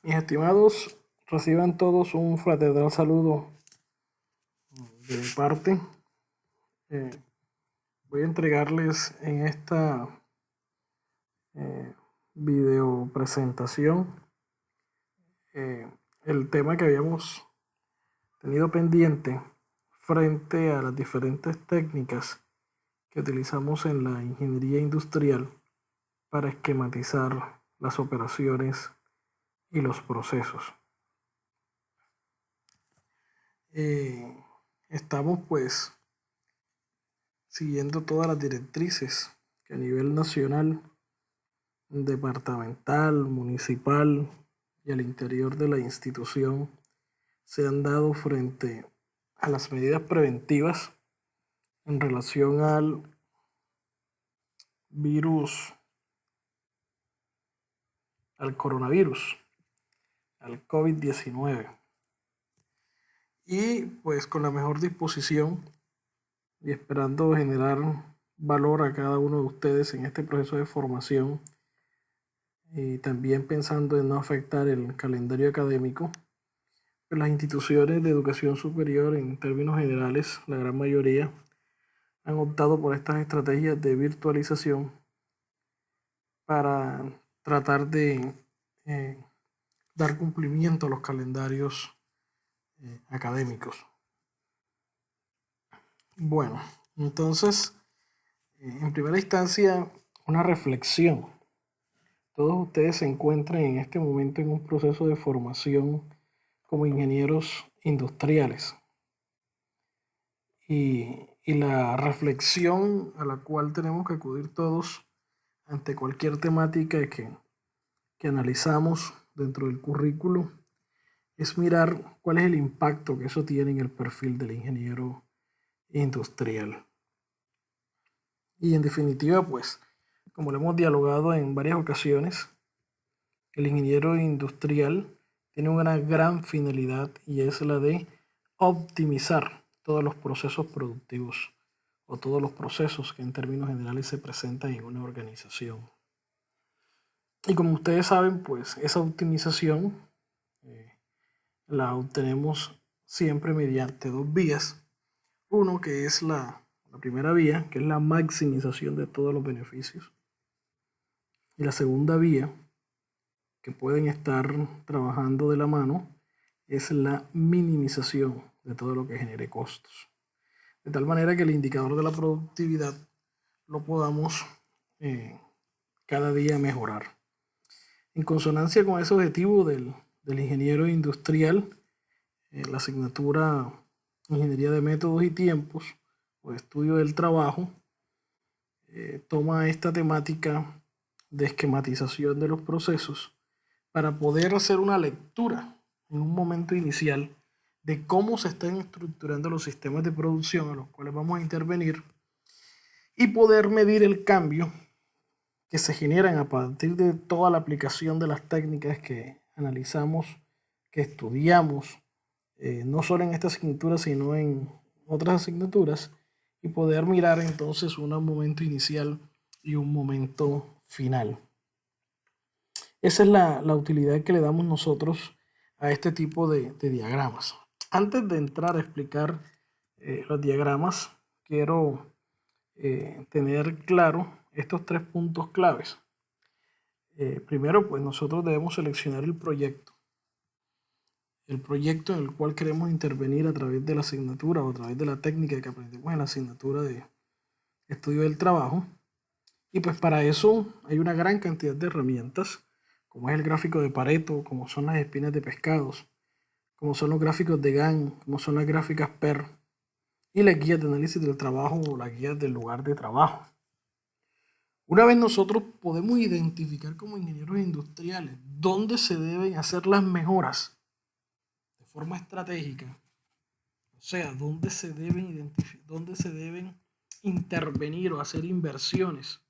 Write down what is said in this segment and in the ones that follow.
Mis estimados, reciban todos un fraternal saludo de mi parte. Eh, Voy a entregarles en esta video presentación el tema que habíamos tenido pendiente frente a las diferentes técnicas que utilizamos en la ingeniería industrial para esquematizar las operaciones y los procesos. Estamos pues siguiendo todas las directrices que a nivel nacional, departamental, municipal y al interior de la institución se han dado frente a las medidas preventivas en relación al virus, al coronavirus, al COVID-19. Y pues con la mejor disposición y esperando generar valor a cada uno de ustedes en este proceso de formación y también pensando en no afectar el calendario académico, pues las instituciones de educación superior en términos generales, la gran mayoría, han optado por estas estrategias de virtualización para tratar de dar cumplimiento a los calendarios académicos. Bueno, entonces, en primera instancia, una reflexión. Todos ustedes se encuentran en este momento en un proceso de formación como ingenieros industriales. Y la reflexión a la cual tenemos que acudir todos ante cualquier temática que analizamos dentro del currículo es mirar cuál es el impacto que eso tiene en el perfil del ingeniero industrial. Y en definitiva, pues, como lo hemos dialogado en varias ocasiones, el ingeniero industrial tiene una gran finalidad y es la de optimizar todos los procesos productivos o todos los procesos que en términos generales se presentan en una organización. Y como ustedes saben, pues esa optimización la obtenemos siempre mediante dos vías. Uno que es la primera vía, que es la maximización de todos los beneficios. Y la segunda vía, que pueden estar trabajando de la mano, es la minimización de todo lo que genere costos. De tal manera que el indicador de la productividad lo podamos cada día mejorar. En consonancia con ese objetivo del ingeniero industrial, la asignatura Ingeniería de Métodos y Tiempos o Estudio del Trabajo toma esta temática de esquematización de los procesos para poder hacer una lectura en un momento inicial de cómo se están estructurando los sistemas de producción a los cuales vamos a intervenir y poder medir el cambio que se generan a partir de toda la aplicación de las técnicas que analizamos, que estudiamos, no solo en esta asignatura, sino en otras asignaturas, y poder mirar entonces un momento inicial y un momento final. Esa es la utilidad que le damos nosotros a este tipo de diagramas. Antes de entrar a explicar los diagramas, quiero tener claro estos tres puntos claves. Primero, pues nosotros debemos seleccionar el proyecto en el cual queremos intervenir a través de la asignatura o a través de la técnica que aprendemos en la asignatura de estudio del trabajo. Y pues para eso hay una gran cantidad de herramientas, como es el gráfico de Pareto, como son las espinas de pescados, como son los gráficos de Gantt, como son las gráficas PER y las guías de análisis del trabajo o las guías del lugar de trabajo. Una vez nosotros podemos identificar como ingenieros industriales dónde se deben hacer las mejoras de forma estratégica, o sea, dónde se deben intervenir o hacer inversiones,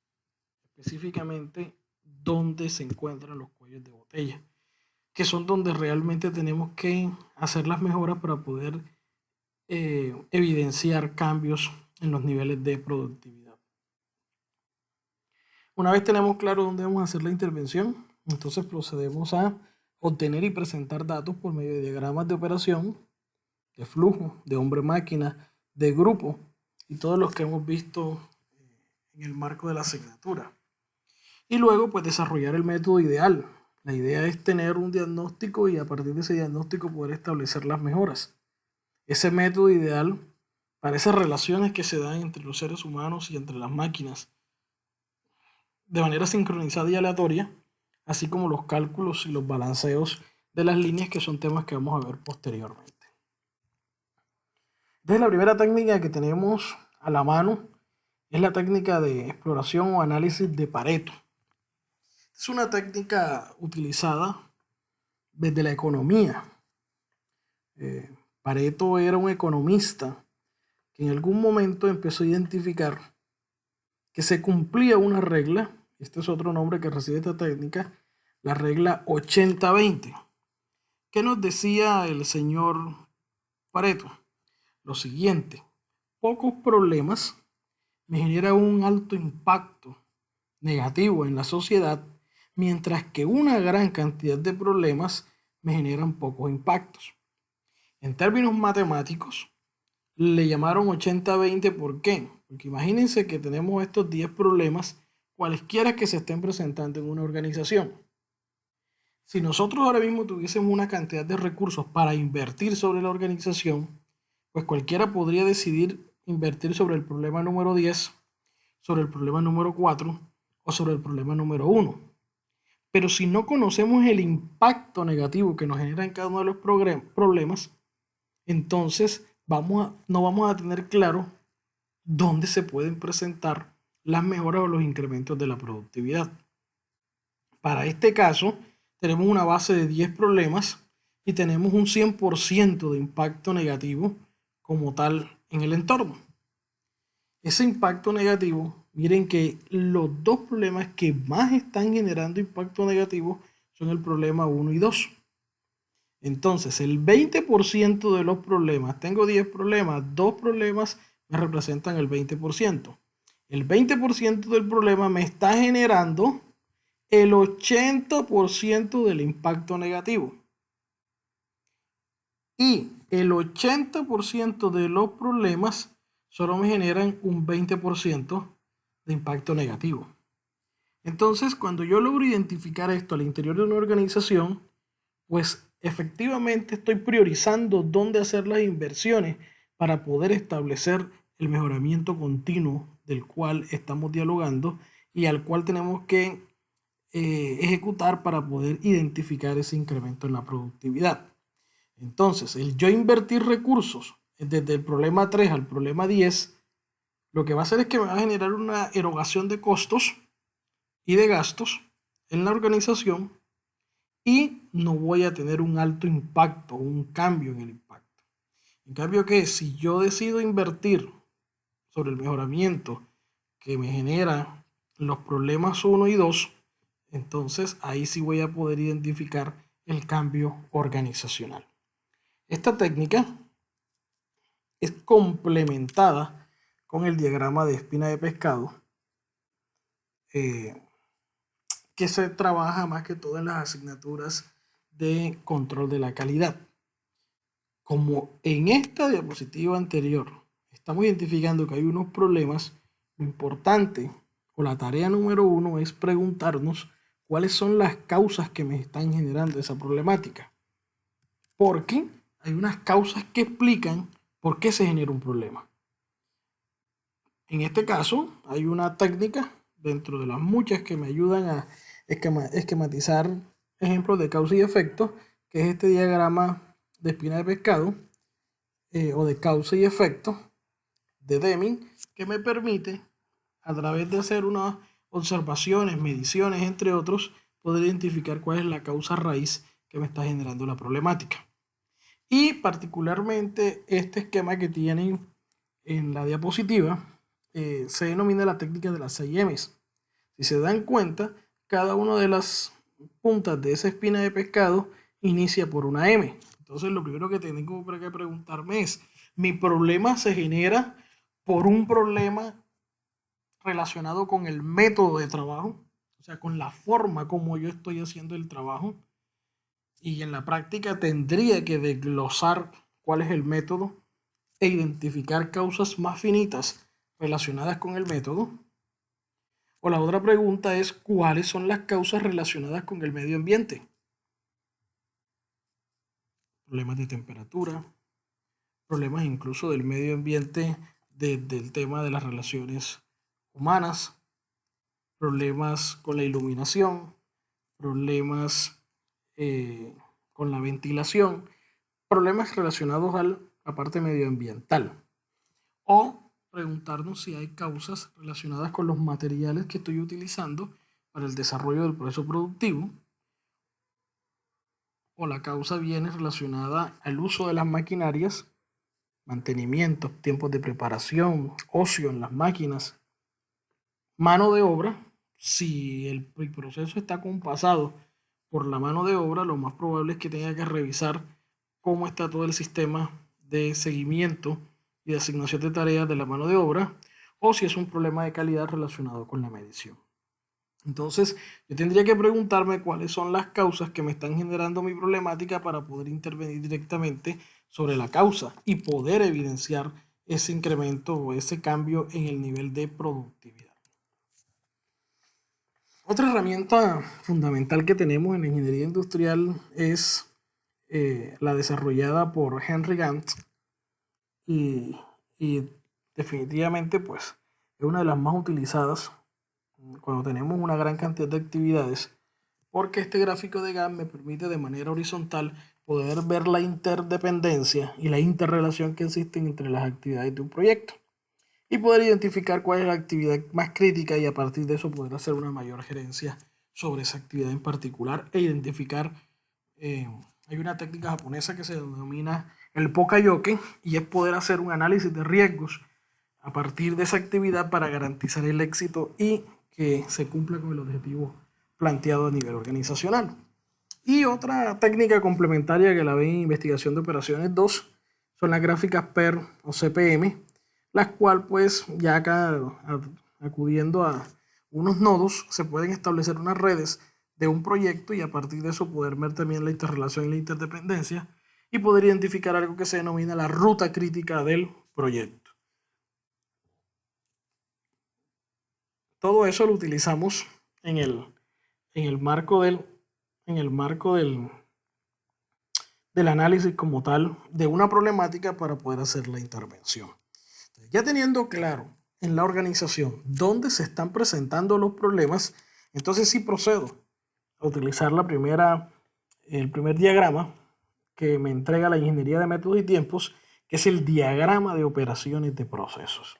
específicamente dónde se encuentran los cuellos de botella, que son donde realmente tenemos que hacer las mejoras para poder evidenciar cambios en los niveles de productividad. Una vez tenemos claro dónde vamos a hacer la intervención, entonces procedemos a obtener y presentar datos por medio de diagramas de operación, de flujo, de hombre-máquina, de grupo y todos los que hemos visto en el marco de la asignatura. Y luego, pues, desarrollar el método ideal. La idea es tener un diagnóstico y a partir de ese diagnóstico poder establecer las mejoras. Ese método ideal para esas relaciones que se dan entre los seres humanos y entre las máquinas de manera sincronizada y aleatoria, así como los cálculos y los balanceos de las líneas, que son temas que vamos a ver posteriormente. Entonces, la primera técnica que tenemos a la mano es la técnica de exploración o análisis de Pareto. Es una técnica utilizada desde la economía. Pareto era un economista que en algún momento empezó a identificar que se cumplía una regla, este es otro nombre que recibe esta técnica, la regla 80-20. ¿Qué nos decía el señor Pareto? Lo siguiente: pocos problemas me generan un alto impacto negativo en la sociedad, mientras que una gran cantidad de problemas me generan pocos impactos. En términos matemáticos, le llamaron 80-20, ¿por qué? Porque imagínense que tenemos estos 10 problemas, cualesquiera que se estén presentando en una organización. Si nosotros ahora mismo tuviésemos una cantidad de recursos para invertir sobre la organización, pues cualquiera podría decidir invertir sobre el problema número 10, sobre el problema número 4 o sobre el problema número 1. Pero si no conocemos el impacto negativo que nos genera en cada uno de los problemas, entonces no vamos a tener claro dónde se pueden presentar las mejoras o los incrementos de la productividad. Para este caso, tenemos una base de 10 problemas y tenemos un 100% de impacto negativo como tal en el entorno. Ese impacto negativo, miren que los dos problemas que más están generando impacto negativo son el problema 1 y 2. Entonces, el 20% de los problemas, tengo 10 problemas, 2 problemas me representan el 20%. El 20% del problema me está generando el 80% del impacto negativo. Y el 80% de los problemas solo me generan un 20% de impacto negativo. Entonces, cuando yo logro identificar esto al interior de una organización, pues efectivamente estoy priorizando dónde hacer las inversiones para poder establecer el mejoramiento continuo del cual estamos dialogando y al cual tenemos que ejecutar para poder identificar ese incremento en la productividad. Entonces, el yo invertir recursos desde el problema 3 al problema 10, lo que va a hacer es que me va a generar una erogación de costos y de gastos en la organización y no voy a tener un alto impacto, un cambio en el impacto. En cambio que si yo decido invertir sobre el mejoramiento que me genera los problemas 1 y 2, entonces ahí sí voy a poder identificar el cambio organizacional. Esta técnica es complementada con el diagrama de espina de pescado, que se trabaja más que todo en las asignaturas de control de la calidad. Como en esta diapositiva anterior estamos identificando que hay unos problemas, lo importante o la tarea número 1 es preguntarnos cuáles son las causas que me están generando esa problemática. Porque hay unas causas que explican por qué se genera un problema. En este caso, hay una técnica dentro de las muchas que me ayudan a esquematizar ejemplos de causa y efecto, que es este diagrama de espina de pescado o de causa y efecto de Deming, que me permite, a través de hacer unas observaciones, mediciones, entre otros, poder identificar cuál es la causa raíz que me está generando la problemática. Y particularmente este esquema que tienen en la diapositiva se denomina la técnica de las 6 M's. Si se dan cuenta, cada una de las puntas de esa espina de pescado inicia por una M. Entonces lo primero que tengo que preguntarme es, ¿mi problema se genera por un problema relacionado con el método de trabajo? O sea, con la forma como yo estoy haciendo el trabajo. y en la práctica tendría que desglosar cuál es el método e identificar causas más finitas relacionadas con el método. O la otra pregunta es cuáles son las causas relacionadas con el medio ambiente. Problemas de temperatura, problemas incluso del medio ambiente del tema de las relaciones humanas, problemas con la iluminación, problemas con la ventilación, problemas relacionados a la parte medioambiental. O preguntarnos si hay causas relacionadas con los materiales que estoy utilizando para el desarrollo del proceso productivo, o la causa viene relacionada al uso de las maquinarias, mantenimiento, tiempos de preparación, ocio en las máquinas, mano de obra. Si el proceso está compasado por la mano de obra, lo más probable es que tenga que revisar cómo está todo el sistema de seguimiento y de asignación de tareas de la mano de obra, o si es un problema de calidad relacionado con la medición. Entonces, yo tendría que preguntarme cuáles son las causas que me están generando mi problemática para poder intervenir directamente sobre la causa y poder evidenciar ese incremento o ese cambio en el nivel de productividad. Otra herramienta fundamental que tenemos en la ingeniería industrial es la desarrollada por Henry Gantz y definitivamente pues es una de las más utilizadas cuando tenemos una gran cantidad de actividades, porque este gráfico de Gantt me permite de manera horizontal poder ver la interdependencia y la interrelación que existen entre las actividades de un proyecto y poder identificar cuál es la actividad más crítica y a partir de eso poder hacer una mayor gerencia sobre esa actividad en particular e identificar, hay una técnica japonesa que se denomina el Pokayoke y es poder hacer un análisis de riesgos a partir de esa actividad para garantizar el éxito y que se cumpla con el objetivo planteado a nivel organizacional. Y otra técnica complementaria que la ve en investigación de operaciones 2 son las gráficas PER o CPM, las cuales pues ya acá acudiendo a unos nodos se pueden establecer unas redes de un proyecto y a partir de eso poder ver también la interrelación y la interdependencia y poder identificar algo que se denomina la ruta crítica del proyecto. Todo eso lo utilizamos en el marco del análisis como tal de una problemática para poder hacer la intervención. Entonces, ya teniendo claro en la organización dónde se están presentando los problemas, entonces sí procedo a utilizar el primer diagrama que me entrega la ingeniería de métodos y tiempos, que es el diagrama de operaciones de procesos.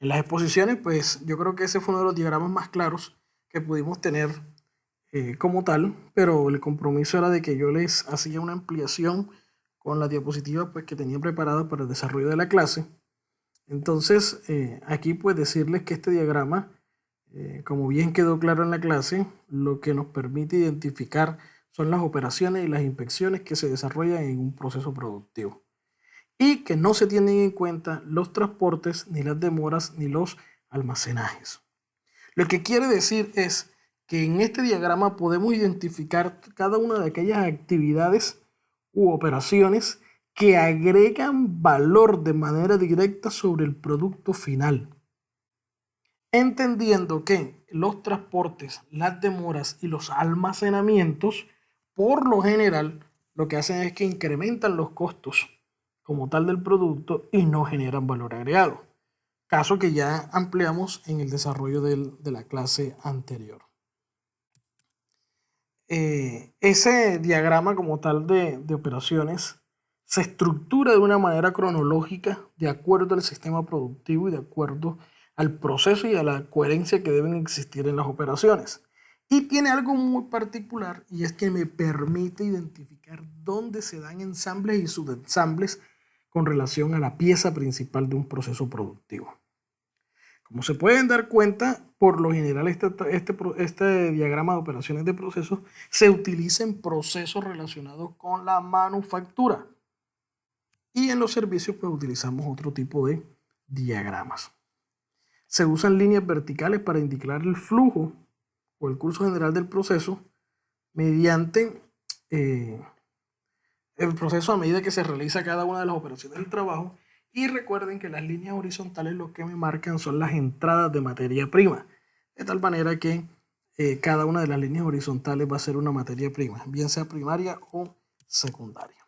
En las exposiciones, pues yo creo que ese fue uno de los diagramas más claros que pudimos tener como tal, pero el compromiso era de que yo les hacía una ampliación con la diapositiva pues, que tenía preparada para el desarrollo de la clase. Entonces, aquí pues decirles que este diagrama, como bien quedó claro en la clase, lo que nos permite identificar son las operaciones y las inspecciones que se desarrollan en un proceso productivo y que no se tienen en cuenta los transportes, ni las demoras, ni los almacenajes. Lo que quiere decir es que en este diagrama podemos identificar cada una de aquellas actividades u operaciones que agregan valor de manera directa sobre el producto final, entendiendo que los transportes, las demoras y los almacenamientos, por lo general, lo que hacen es que incrementan los costos como tal del producto y no generan valor agregado. Caso que ya ampliamos en el desarrollo de la clase anterior. Ese diagrama como tal de operaciones se estructura de una manera cronológica de acuerdo al sistema productivo y de acuerdo al proceso y a la coherencia que deben existir en las operaciones. Y tiene algo muy particular y es que me permite identificar dónde se dan ensambles y subensambles con relación a la pieza principal de un proceso productivo. Como se pueden dar cuenta, por lo general este diagrama de operaciones de procesos se utiliza en procesos relacionados con la manufactura. Y en los servicios pues utilizamos otro tipo de diagramas. Se usan líneas verticales para indicar el flujo o el curso general del proceso mediante el proceso a medida que se realiza cada una de las operaciones del trabajo. Y recuerden que las líneas horizontales lo que me marcan son las entradas de materia prima, de tal manera que cada una de las líneas horizontales va a ser una materia prima, bien sea primaria o secundaria.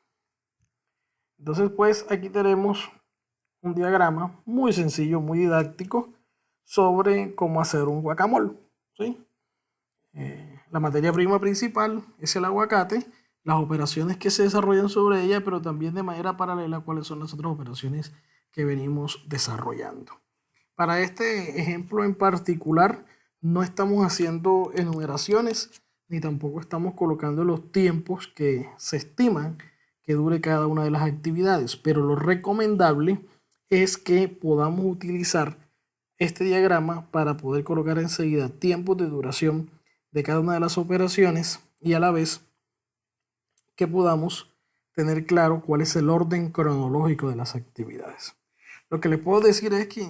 Entonces, pues aquí tenemos un diagrama muy sencillo, muy didáctico sobre cómo hacer un guacamole, ¿sí? La materia prima principal es el aguacate, las operaciones que se desarrollan sobre ella, pero también de manera paralela cuáles son las otras operaciones que venimos desarrollando. Para este ejemplo en particular, no estamos haciendo enumeraciones ni tampoco estamos colocando los tiempos que se estiman que dure cada una de las actividades, pero lo recomendable es que podamos utilizar este diagrama para poder colocar enseguida tiempos de duración de cada una de las operaciones y a la vez que podamos tener claro cuál es el orden cronológico de las actividades. Lo que les puedo decir es que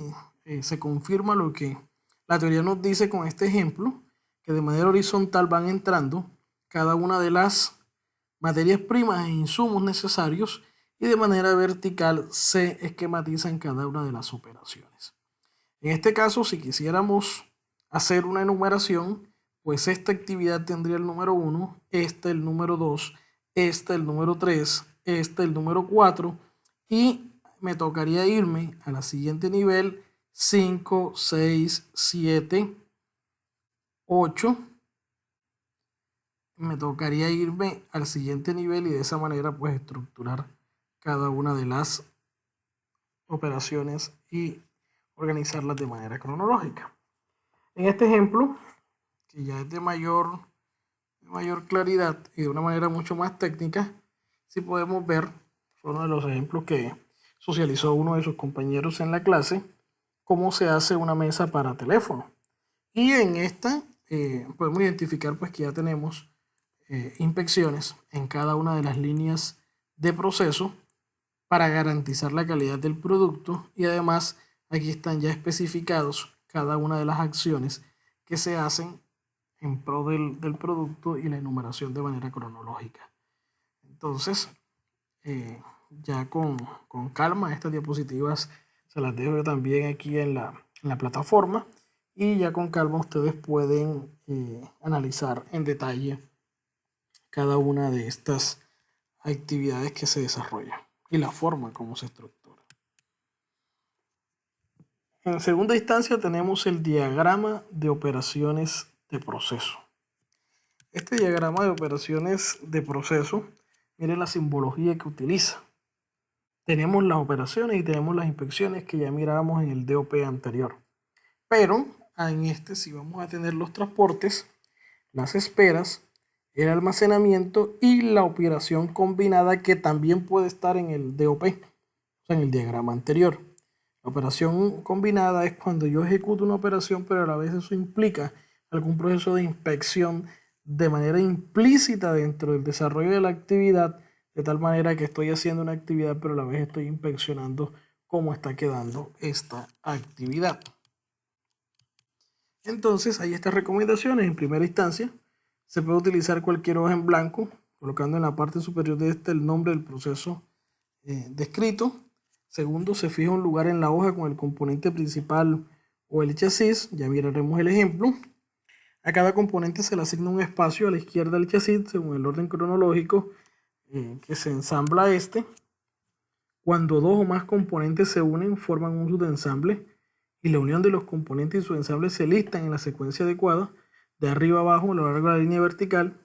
se confirma lo que la teoría nos dice con este ejemplo, que de manera horizontal van entrando cada una de las materias primas e insumos necesarios y de manera vertical se esquematizan cada una de las operaciones. En este caso, si quisiéramos hacer una enumeración, pues esta actividad tendría el número 1, esta el número 2, esta el número 3, esta el número 4 y me tocaría irme a la siguiente nivel 5, 6, 7, 8. Me tocaría irme al siguiente nivel y de esa manera pues estructurar cada una de las operaciones y organizarlas de manera cronológica. En este ejemplo, que ya es de mayor claridad y de una manera mucho más técnica, si podemos ver, fue uno de los ejemplos que socializó uno de sus compañeros en la clase, cómo se hace una mesa para teléfono. Y en esta podemos identificar pues que ya tenemos inspecciones en cada una de las líneas de proceso para garantizar la calidad del producto y además aquí están ya especificados cada una de las acciones que se hacen en pro del producto y la enumeración de manera cronológica. Entonces, ya con calma, estas diapositivas se las dejo yo también aquí en la plataforma y ya con calma ustedes pueden analizar en detalle cada una de estas actividades que se desarrollan y la forma como se estructura. En segunda instancia tenemos el diagrama de operaciones de proceso. Este diagrama de operaciones de proceso, miren la simbología que utiliza. Tenemos las operaciones y tenemos las inspecciones que ya mirábamos en el DOP anterior. Pero en este sí vamos a tener los transportes, las esperas, el almacenamiento y la operación combinada que también puede estar en el DOP, o sea, en el diagrama anterior. La operación combinada es cuando yo ejecuto una operación, pero a la vez eso implica algún proceso de inspección de manera implícita dentro del desarrollo de la actividad, de tal manera que estoy haciendo una actividad, pero a la vez estoy inspeccionando cómo está quedando esta actividad. Entonces, hay estas recomendaciones. En primera instancia, se puede utilizar cualquier hoja en blanco, colocando en la parte superior de este el nombre del proceso descrito. Segundo, se fija un lugar en la hoja con el componente principal o el chasis. Ya miraremos el ejemplo. A cada componente se le asigna un espacio a la izquierda del chasis según el orden cronológico que se ensambla este. Cuando dos o más componentes se unen, forman un subensamble y la unión de los componentes y su ensamble se listan en la secuencia adecuada, de arriba a abajo a lo largo de la línea vertical,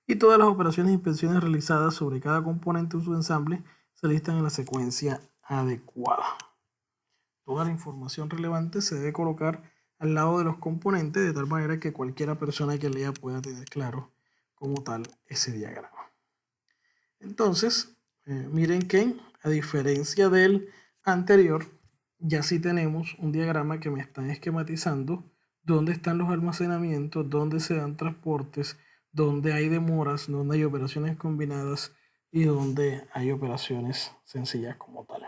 y todas las operaciones e inspecciones realizadas sobre cada componente o su ensamble se listan en la secuencia adecuada. Toda la información relevante se debe colocar al lado de los componentes de tal manera que cualquiera persona que lea pueda tener claro como tal ese diagrama. Entonces, miren que a diferencia del anterior, ya sí tenemos un diagrama que me están esquematizando dónde están los almacenamientos, dónde se dan transportes, dónde hay demoras, dónde hay operaciones combinadas y dónde hay operaciones sencillas como tal.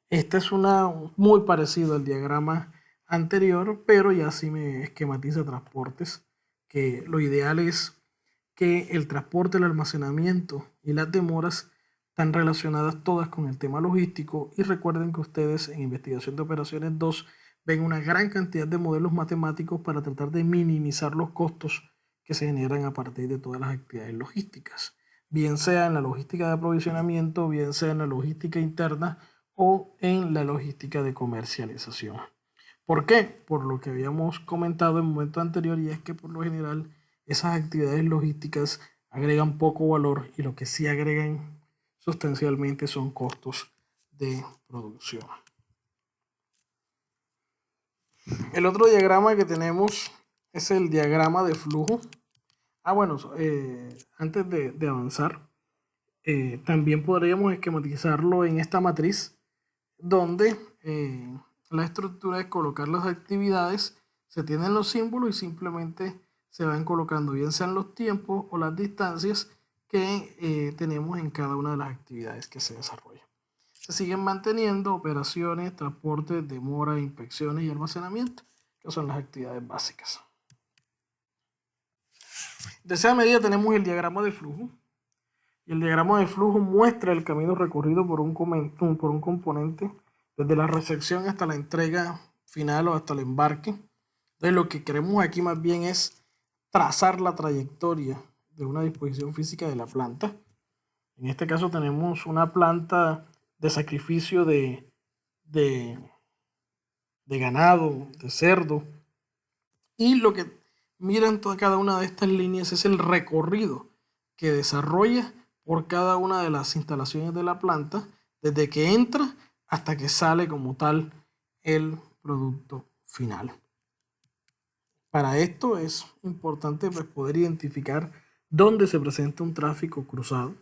Esta es muy parecido al diagrama anterior, pero ya sí me esquematiza transportes, que lo ideal es que el transporte, el almacenamiento y las demoras están relacionadas todas con el tema logístico. Y recuerden que ustedes en Investigación de Operaciones 2 ven una gran cantidad de modelos matemáticos para tratar de minimizar los costos que se generan a partir de todas las actividades logísticas, bien sea en la logística de aprovisionamiento, bien sea en la logística interna o en la logística de comercialización. ¿Por qué? Por lo que habíamos comentado en el momento anterior, y es que por lo general esas actividades logísticas agregan poco valor y lo que sí agregan sustancialmente son costos de producción. El otro diagrama que tenemos es el diagrama de flujo. Bueno, antes de avanzar, también podríamos esquematizarlo en esta matriz, donde la estructura es colocar las actividades, se tienen los símbolos y simplemente se van colocando, bien sean los tiempos o las distancias que tenemos en cada una de las actividades que se desarrollan. Se siguen manteniendo operaciones, transporte, demora, inspecciones y almacenamiento, que son las actividades básicas. De esa medida tenemos el diagrama de flujo. Y el diagrama de flujo muestra el camino recorrido por un componente desde la recepción hasta la entrega final o hasta el embarque. Entonces lo que queremos aquí más bien es trazar la trayectoria de una disposición física de la planta. En este caso tenemos una planta de sacrificio de ganado, de cerdo. Y lo que miran toda cada una de estas líneas es el recorrido que desarrolla por cada una de las instalaciones de la planta, desde que entra hasta que sale como tal el producto final. Para esto es importante poder identificar dónde se presenta un tráfico cruzado,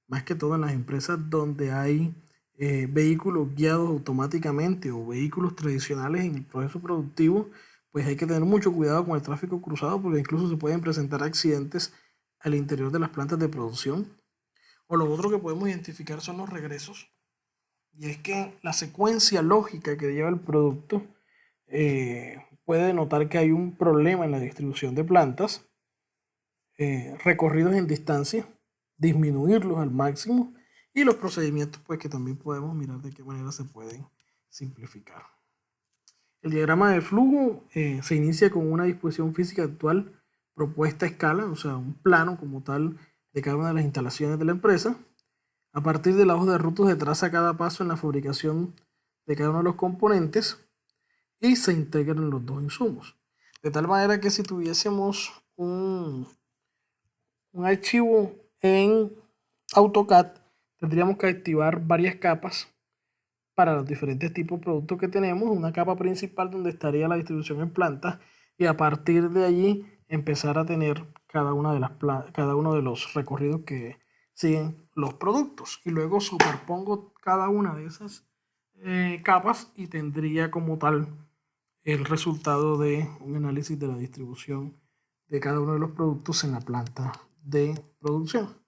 más que todo en las empresas donde hay vehículos guiados automáticamente o vehículos tradicionales en el proceso productivo. Pues hay que tener mucho cuidado con el tráfico cruzado, porque incluso se pueden presentar accidentes al interior de las plantas de producción. O lo otro que podemos identificar son los regresos, y es que la secuencia lógica que lleva el producto puede denotar que hay un problema en la distribución de plantas, recorridos en distancia, disminuirlos al máximo, y los procedimientos pues que también podemos mirar de qué manera se pueden simplificar. El diagrama de flujo se inicia con una disposición física actual propuesta a escala, o sea, un plano como tal de cada una de las instalaciones de la empresa. A partir de la hoja de ruta se traza cada paso en la fabricación de cada uno de los componentes y se integran los dos insumos. De tal manera que si tuviésemos un archivo en AutoCAD, tendríamos que activar varias capas para los diferentes tipos de productos que tenemos. Una capa principal donde estaría la distribución en plantas, y a partir de allí empezar a tener cada uno de los recorridos que siguen los productos, y luego superpongo cada una de esas capas y tendría como tal el resultado de un análisis de la distribución de cada uno de los productos en la planta de producción.